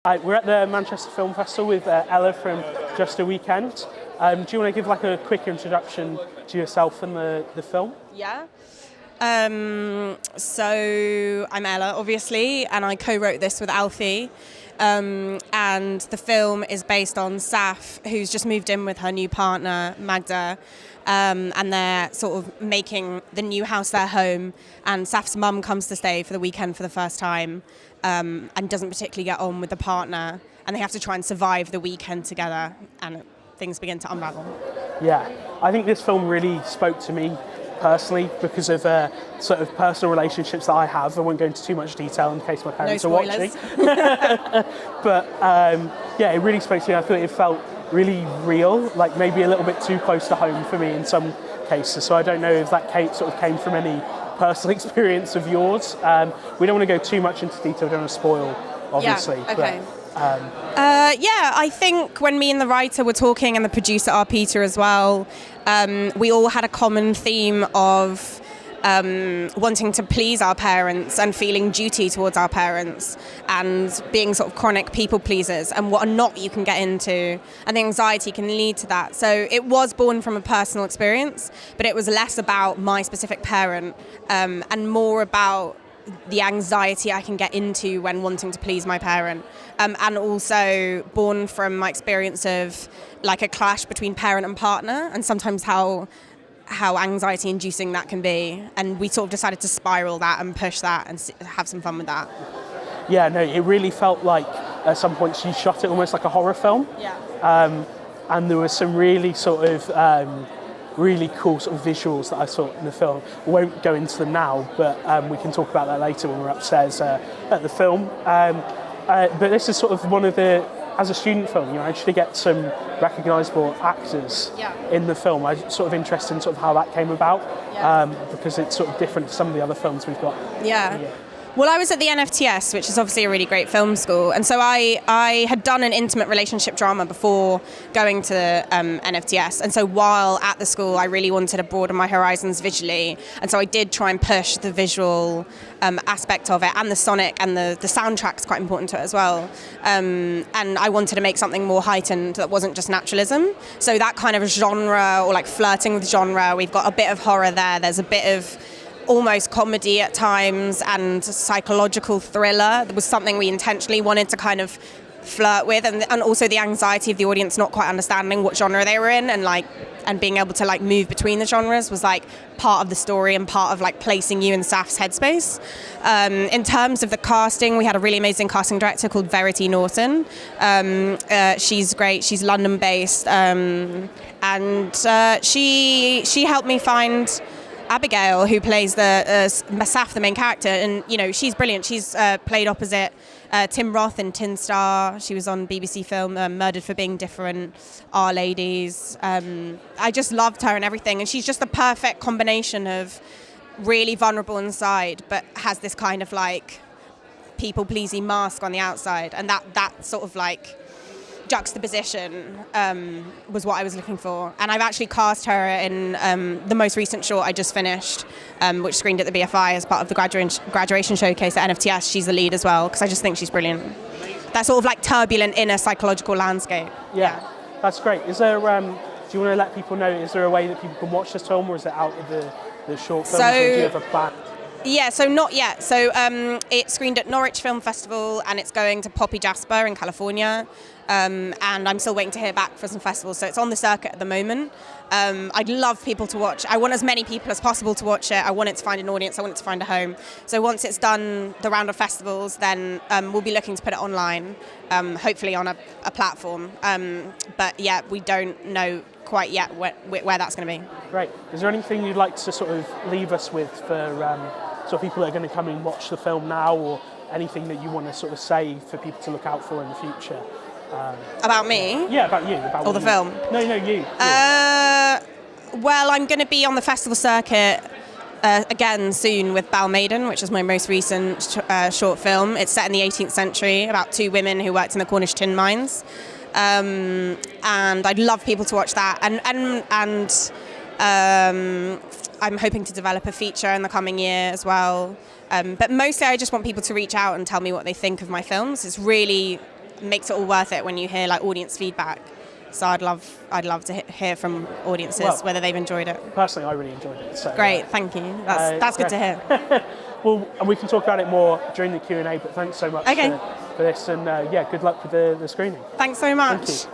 Hi, we're at the Manchester Film Festival with Ella from Just a Weekend. Do you want to give like a quick introduction to yourself and the film? Yeah. So I'm Ella, obviously, and I co-wrote this with Alfie. And the film is based on Saf, who's just moved in with her new partner, Magda. And they're sort of making the new house their home. And Saf's mum comes to stay for the weekend for the first time and doesn't particularly get on with the partner. And they have to try and survive the weekend together. And things begin to unravel. Yeah, I think this film really spoke to me personally because of sort of personal relationships that I have. I won't go into too much detail in case my parents are watching. But yeah, it really spoke to me. I thought it felt really real, like maybe a little bit too close to home for me in some cases. So I don't know if that sort of came from any personal experience of yours. We don't want to go too much into detail, don't want to spoil, obviously. Yeah, okay. But, yeah, I think when me and the writer were talking and the producer, R. Peter, as well, we all had a common theme of wanting to please our parents and feeling duty towards our parents and being sort of chronic people pleasers and what a knot you can get into and the anxiety can lead to that. So it was born from a personal experience, but it was less about my specific parent and more about the anxiety I can get into when wanting to please my parent, and also born from my experience of like a clash between parent and partner, and sometimes how anxiety inducing that can be. And we sort of decided to spiral that and push that and have some fun with that. Yeah, no, it really felt like at some points you shot it almost like a horror film. Yeah. And there was some really sort of really cool sort of visuals that I saw in the film. We won't go into them now, but we can talk about that later when we're upstairs at the film. But this is sort of one of the, as a student film, you actually get some recognisable actors in the film. I'm sort of interested in sort of how that came about, because it's sort of different to some of the other films we've got. Yeah. Well, I was at the NFTS, which is obviously a really great film school, and so I had done an intimate relationship drama before going to NFTS, and so while at the school I really wanted to broaden my horizons visually, and so I did try and push the visual aspect of it, and the sonic and the soundtrack's quite important to it as well, and I wanted to make something more heightened that wasn't just naturalism, so that kind of genre, or like flirting with genre, we've got a bit of horror there's a bit of almost comedy at times and psychological thriller. That was something we intentionally wanted to kind of flirt with, and also the anxiety of the audience not quite understanding what genre they were in, and being able to like move between the genres was like part of the story and part of like placing you in Saf's headspace. In terms of the casting, we had a really amazing casting director called Verity Norton. She's great. She's London based, and she helped me find Abigail, who plays Saf, the main character, and she's brilliant. She's played opposite Tim Roth in Tin Star. She was on BBC film Murdered for Being Different, Our Ladies. I just loved her and everything, and she's just the perfect combination of really vulnerable inside, but has this kind of like people-pleasing mask on the outside, and that sort of like juxtaposition was what I was looking for. And I've actually cast her in the most recent short I just finished, which screened at the BFI as part of the graduation showcase at NFTS. She's the lead as well, because I just think she's brilliant. That sort of like turbulent inner psychological landscape. Yeah, that's great. Is there, do you want to let people know, is there a way that people can watch this film, or is it out of the short film? Do you have a plan? Yeah, so not yet. So it screened at Norwich Film Festival, and it's going to Poppy Jasper in California. And I'm still waiting to hear back for some festivals. So it's on the circuit at the moment. I'd love people to watch. I want as many people as possible to watch it. I want it to find an audience. I want it to find a home. So once it's done the round of festivals, then we'll be looking to put it online, hopefully on a platform. But yeah, we don't know quite yet where that's going to be. Great. Is there anything you'd like to sort of leave us with for sort of people that are going to come and watch the film now, or anything that you want to sort of say for people to look out for in the future? About me? Yeah, about you. Or the film? No, you. Well, I'm going to be on the festival circuit again soon with Balmaiden, which is my most recent short film. It's set in the 18th century about two women who worked in the Cornish tin mines. And I'd love people to watch that. And I'm hoping to develop a feature in the coming year as well. But mostly I just want people to reach out and tell me what they think of my films. It's really makes it all worth it when you hear like audience feedback. So I'd love to hear from audiences whether they've enjoyed it. Personally, I really enjoyed it. So, great, thank you. That's good to hear. Well, and we can talk about it more during the Q&A, but thanks so much for this, and good luck with the screening. Thanks so much. Thank you.